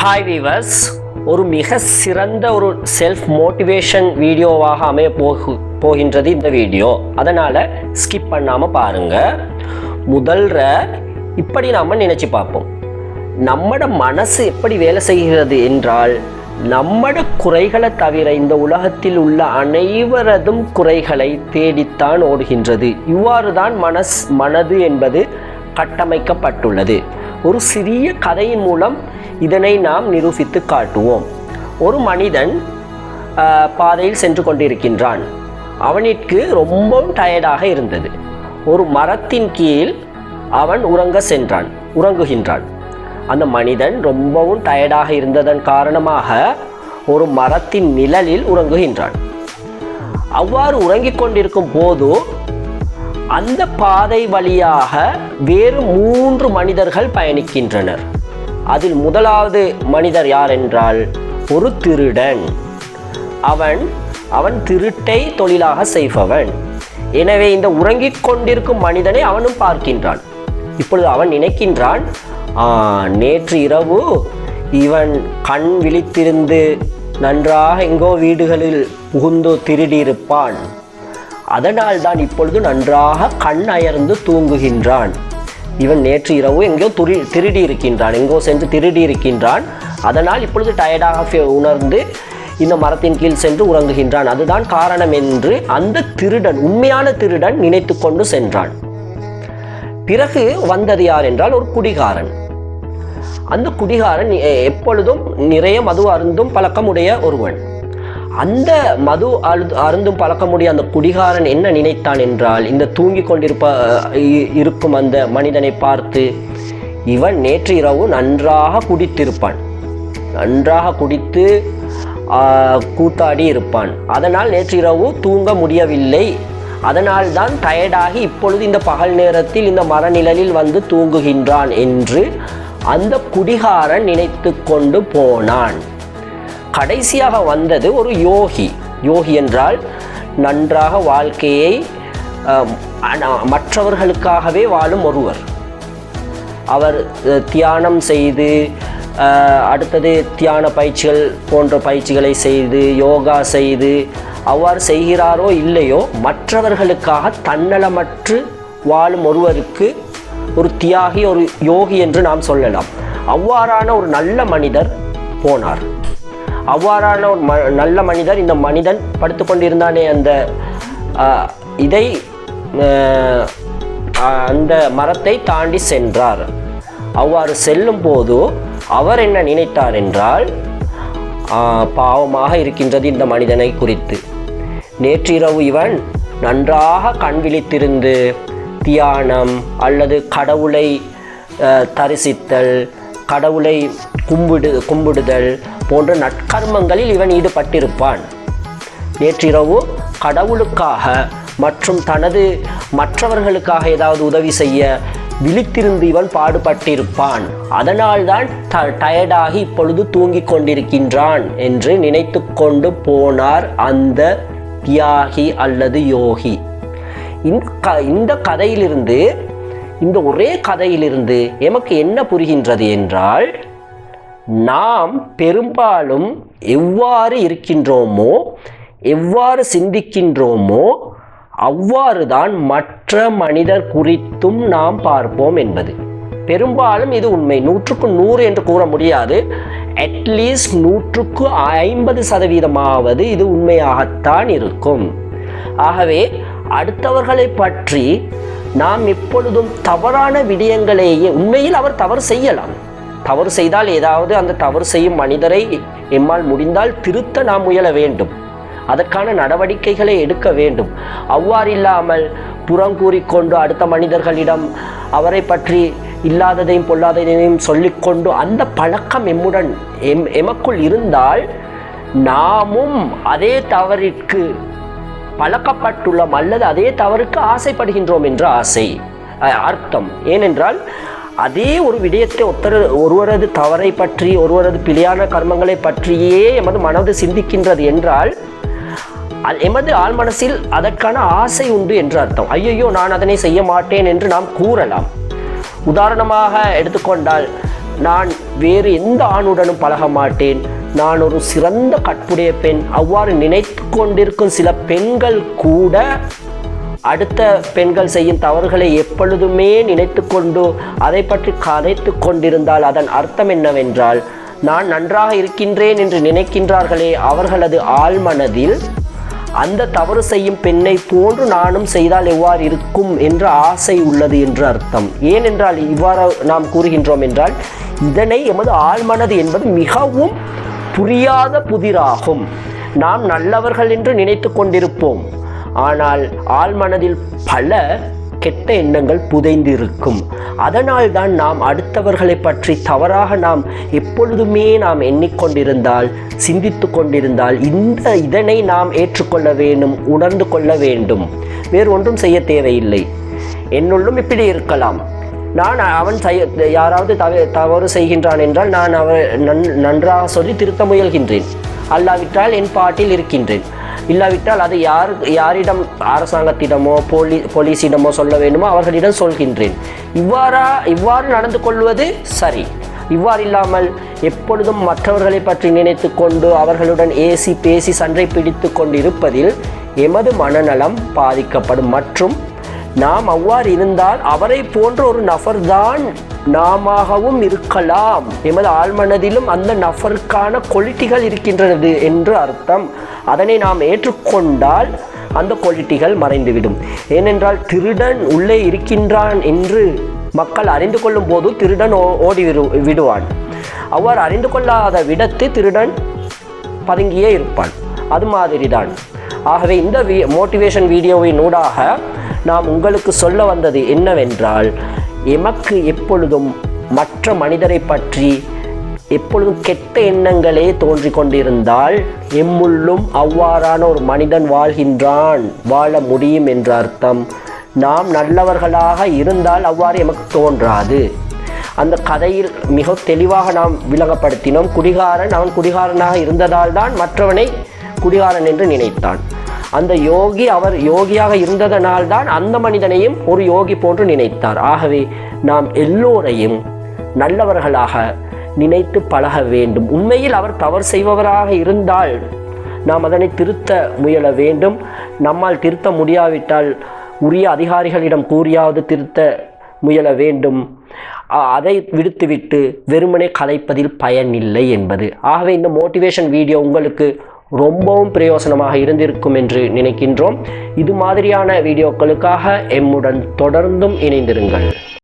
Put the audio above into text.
Hi viewers, ஒரு மிக சிறந்த ஒரு செல்ஃப் மோட்டிவேஷன் வீடியோவாக அமைய போகின்றது இந்த வீடியோ. அதனால் ஸ்கிப் பண்ணாமல் பாருங்கள். முதல்ல இப்படி நாம் நினச்சி பார்ப்போம். நம்மட மனசு எப்படி வேலை செய்கிறது என்றால், நம்மட குறைகளை தவிர இந்த உலகத்தில் உள்ள அனைவரதும் குறைகளை தேடித்தான் ஓடுகின்றது. இவ்வாறு தான் மனது என்பது கட்டமைக்கப்பட்டுள்ளது. ஒரு சிறிய கதையின் மூலம் இதனை நாம் நிரூபித்து காட்டுவோம். ஒரு மனிதன் பாதையில் சென்று கொண்டிருக்கின்றான். அவனிற்கு ரொம்பவும் டயர்டாக இருந்தது. ஒரு மரத்தின் கீழ் அவன் உறங்குகின்றான். அந்த மனிதன் ரொம்பவும் டயர்டாக இருந்ததன் காரணமாக ஒரு மரத்தின் நிழலில் உறங்குகின்றான். அவ்வாறு உறங்கிக் கொண்டிருக்கும் போது அந்த பாதை வழியாக வேறு 3 மனிதர்கள் பயணிக்கின்றனர். அதில் முதலாவது மனிதர் யார் என்றால் ஒரு திருடன். அவன் திருட்டை தொழிலாக செய்பவன். எனவே இந்த உறங்கிக் கொண்டிருக்கும் மனிதனை அவனும் பார்க்கின்றான். இப்பொழுது அவன் நினைக்கின்றான், நேற்று இரவு இவன் கண் விழித்திருந்து நன்றாக எங்கோ வீடுகளில் புகுந்து திருடியிருப்பான். அதனால் தான் இப்பொழுது நன்றாக கண் அயர்ந்து தூங்குகின்றான். இவன் நேற்று இரவு எங்கோ திருடி இருக்கின்றான். அதனால் இப்பொழுது டயர்டாக உணர்ந்து இந்த மரத்தின் கீழ் சென்று உறங்குகின்றான். அதுதான் காரணம் என்று அந்த திருடன், உண்மையான திருடன் நினைத்து கொண்டு சென்றான். பிறகு வந்தது யார் என்றால் ஒரு குடிகாரன். அந்த குடிகாரன் எப்பொழுதும் நிறைய மது அருந்தும் பழக்கமுடைய ஒருவன். அந்த மது அருந்தும் பழக்கமுடைய அந்த குடிகாரன் என்ன நினைத்தான் என்றால், இந்த தூங்கி இருக்கும் அந்த மனிதனை பார்த்து, இவன் நேற்று இரவு நன்றாக குடித்திருப்பான், நன்றாக குடித்து கூத்தாடி இருப்பான். அதனால் நேற்று இரவு தூங்க முடியவில்லை. அதனால் தான் டயர்டாகி இப்பொழுது இந்த பகல் நேரத்தில் இந்த மரநிழலில் வந்து தூங்குகின்றான் என்று அந்த குடிகாரன் நினைத்து கொண்டு போனான். கடைசியாக வந்தது ஒரு யோகி. யோகி என்றால் நன்றாக வாழ்க்கையை மற்றவர்களுக்காகவே வாழும் ஒருவர். அவர் தியானம் செய்து, அடுத்தது தியான பயிற்சிகள் போன்ற பயிற்சிகளை செய்து, யோகா செய்து, அவ்வாறு செய்கிறாரோ இல்லையோ, மற்றவர்களுக்காக தன்னலமற்று வாழும் ஒருவருக்கு ஒரு தியாகி, ஒரு யோகி என்று நாம் சொல்லலாம். அவ்வாறான ஒரு நல்ல மனிதர் போனார். அவ்வாறான ஒரு நல்ல மனிதர், இந்த மனிதன் படுத்து கொண்டிருந்தானே அந்த மரத்தை தாண்டி சென்றார். அவ்வாறு செல்லும் போது அவர் என்ன நினைத்தார் என்றால், பாவமாக இருக்கின்றது இந்த மனிதனை குறித்து. நேற்றிரவு இவன் நன்றாக கண் விழித்திருந்து தியானம் அல்லது கடவுளை தரிசித்தல், கடவுளை கும்பிடுதல் போன்ற நற்கர்மங்களில் இவன் ஈடுபட்டிருப்பான். நேற்றிரவு கடவுளுக்காக மற்றும் மற்றவர்களுக்காக ஏதாவது உதவி செய்ய விழித்திருந்து இவன் பாடுபட்டிருப்பான். அதனால்தான் டயர்டாகி இப்பொழுது தூங்கிக் கொண்டிருக்கின்றான் என்று நினைத்து கொண்டு போனார் அந்த தியாகி அல்லது யோகி. இந்த கதையிலிருந்து, இந்த ஒரே கதையிலிருந்து எமக்கு என்ன புரிகின்றது என்றால், நாம் பெரும்பாலும் எவ்வாறு இருக்கின்றோமோ, எவ்வாறு சிந்திக்கின்றோமோ, அவ்வாறு தான் மற்ற மனிதர் குறித்தும் நாம் பார்ப்போம் என்பது. பெரும்பாலும் இது உண்மை. 100க்கு 100 என்று கூற முடியாது. அட்லீஸ்ட் 100க்கு 50% இது உண்மையாகத்தான் இருக்கும். ஆகவே அடுத்தவர்களை பற்றி நாம் எப்பொழுதும் தவறான விடயங்களையே, உண்மையில் அவர் தவறு செய்யலாம். தவறு செய்தால் ஏதாவது அந்த தவறு செய்யும் மனிதரை எம்மால் முடிந்தால் திருத்த நாம் முயல வேண்டும். அதற்கான நடவடிக்கைகளை எடுக்க வேண்டும். அவ்வாறு இல்லாமல் புறங்கூறிக்கொண்டு அடுத்த மனிதர்களிடம் அவரை பற்றி இல்லாததையும் பொல்லாததையும் சொல்லிக்கொண்டு அந்த பழக்கம் எமக்குள் இருந்தால் நாமும் அதே தவறிற்கு பழக்கப்பட்டுள்ளோம் அல்லது அதே தவறுக்கு ஆசைப்படுகின்றோம் என்ற அர்த்தம். ஏனென்றால் அதே ஒரு விடயத்தை ஒருவரது தவறை பற்றி, ஒருவரது பிழையான கர்மங்களை பற்றியே எமது மனது சிந்திக்கின்றது என்றால் எமது ஆழ்மனசில் அதற்கான ஆசை உண்டு என்று அர்த்தம். ஐயோ, நான் அதனை செய்ய மாட்டேன் என்று நாம் கூறலாம். உதாரணமாக எடுத்துக்கொண்டால், நான் வேறு எந்த ஆணுடனும் பழக மாட்டேன், நான் ஒரு சிறந்த கற்புடைய பெண், அவ்வாறு நினைத்து கொண்டிருக்கும் சில பெண்கள் கூட அடுத்த பெண்கள் செய்யும் தவறுகளை எப்பொழுதுமே நினைத்து கொண்டு அதை பற்றி கதைத்து கொண்டிருந்தால் அதன் அர்த்தம் என்னவென்றால், நான் நன்றாக இருக்கின்றேன் என்று நினைக்கின்றார்களே அவர்களது ஆழ்மனதில் அந்த தவறு செய்யும் பெண்ணை போன்று நானும் செய்தால் எவ்வாறு இருக்கும் என்ற ஆசை உள்ளது என்று அர்த்தம். ஏனென்றால் இவ்வாறு நாம் கூறுகின்றோம் என்றால், இதனை எமது ஆழ்மனது என்பது மிகவும் புரியாத புதிராகும். நாம் நல்லவர்கள் என்று நினைத்து கொண்டிருப்போம், ஆனால் ஆழ்மனதில் பல கெட்ட எண்ணங்கள் புதைந்திருக்கும். அதனால் தான் நாம் அடுத்தவர்களை பற்றி தவறாக நாம் எப்பொழுதுமே நாம் எண்ணிக்கொண்டிருந்தால், சிந்தித்து கொண்டிருந்தால், இதனை நாம் ஏற்றுக்கொள்ள வேண்டும், உணர்ந்து கொள்ள வேண்டும். வேறு ஒன்றும் செய்ய தேவையில்லை. என்னுள்ளும் இப்படி இருக்கலாம். நான் அவன் யாராவது தவறு செய்கின்றான் என்றால் நான் நன்றாக சொல்லி திருத்த முயல்கின்றேன். அல்லாவிட்டால் என் பாட்டில் இருக்கின்றேன். இல்லாவிட்டால் அது யாரிடம், அரசாங்கத்திடமோ போலீஸிடமோ சொல்ல வேண்டுமோ அவர்களிடம் சொல்கின்றேன். இவ்வாறு நடந்து கொள்வது சரி. இவ்வாறு இல்லாமல் எப்பொழுதும் மற்றவர்களை பற்றி நினைத்து கொண்டு அவர்களுடன் பேசி சண்டை பிடித்து கொண்டிருப்பதில் எமது மனநலம் பாதிக்கப்படும். மற்றும் நாம் அவ்வாறு இருந்தால் அவரை போன்ற ஒரு நபர்தான் நாமாகவும் இருக்கலாம். எமது ஆழ்மனதிலும் அந்த நபருக்கான குவாலிட்டிகள் இருக்கின்றது என்று அர்த்தம். அதனை நாம் ஏற்றுக்கொண்டால் அந்த குவாலிட்டிகள் மறைந்துவிடும். ஏனென்றால் திருடன் உள்ளே இருக்கின்றான் என்று மக்கள் அறிந்து கொள்ளும் போது திருடன் ஓடி விடுவான். அவ்வாறு அறிந்து கொள்ளாத விடத்து திருடன் பதுங்கியே இருப்பான். அது மாதிரி தான். ஆகவே இந்த மோட்டிவேஷன் வீடியோவின் ஊடாக நாம் உங்களுக்கு சொல்ல வந்தது என்னவென்றால், எமக்கு எப்பொழுதும் மற்ற மனிதரை பற்றி எப்பொழுதும் கெட்ட எண்ணங்களே தோன்றிக் கொண்டிருந்தால் எம்முள்ளும் அவ்வாறான ஒரு மனிதன் வாழ முடியும் என்ற அர்த்தம். நாம் நல்லவர்களாக இருந்தால் அவ்வாறு எமக்கு தோன்றாது. அந்த கதையில் மிக தெளிவாக நாம் விளங்கப்படுத்தினோம். குடிகாரன் அவன் குடிகாரனாக இருந்ததால் தான் மற்றவனை குடிகாரன் என்று நினைத்தான். அந்த யோகி அவர் யோகியாக இருந்ததனால்தான் அந்த மனிதனையும் ஒரு யோகி போன்று நினைத்தார். ஆகவே நாம் எல்லோரையும் நல்லவர்களாக நினைத்து பழக வேண்டும். உண்மையில் அவர் தவறு செய்பவராக இருந்தால் நாம் அதனை திருத்த முயல வேண்டும். நம்மால் திருத்த முடியாவிட்டால் உரிய அதிகாரிகளிடம் கூறியாவது திருத்த முயல வேண்டும். அதை விடுத்துவிட்டு வெறுமனே கலைப்பதில் பயனில்லை என்பது. ஆகவே இந்த மோட்டிவேஷன் வீடியோ உங்களுக்கு ரொம்பவும் பிரயோசனமாக இருந்திருக்கும் என்று நினைக்கின்றோம். இது மாதிரியான வீடியோக்களுக்காக எம்முடன் தொடர்ந்தும் இணைந்திருங்கள்.